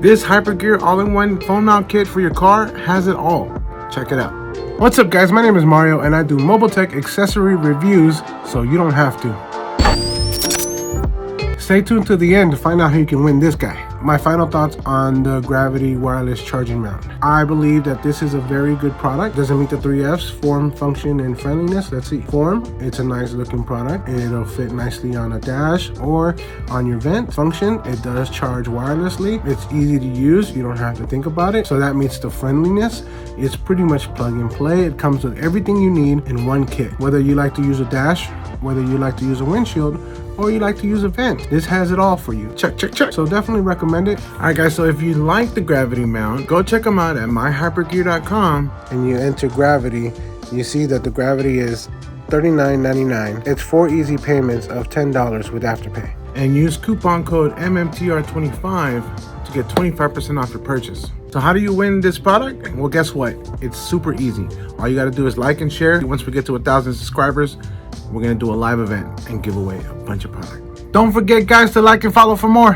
This HyperGear all-in-one phone mount kit for your car has it all. Check it out. What's up guys, my name is Mario and I do mobile tech accessory reviews so you don't have to. Stay tuned to the end to find out how you can win this guy. My final thoughts on the Gravity wireless charging mount. I believe that this is a very good product. Doesn't meet the 3 F's, form, function, and friendliness. Let's see. Form, it's a nice looking product. It'll fit nicely on a dash or on your vent. Function, it does charge wirelessly. It's easy to use. You don't have to think about it. So that meets the friendliness. It's pretty much plug and play. It comes with everything you need in one kit. Whether you like to use a dash, whether you like to use a windshield, or you like to use a vent, this has it all for you. Check, check, check. So definitely recommend it. All right guys, so if you like the Gravity mount, go check them out at myhypergear.com and you enter Gravity. You see that the Gravity is $39.99. It's 4 easy payments of $10 with Afterpay. And use coupon code MMTR25 to get 25% off your purchase. So how do you win this product? Well, guess what? It's super easy. All you gotta do is like and share. Once we get to 1,000 subscribers, we're gonna do a live event and give away a bunch of product. Don't forget guys to like and follow for more.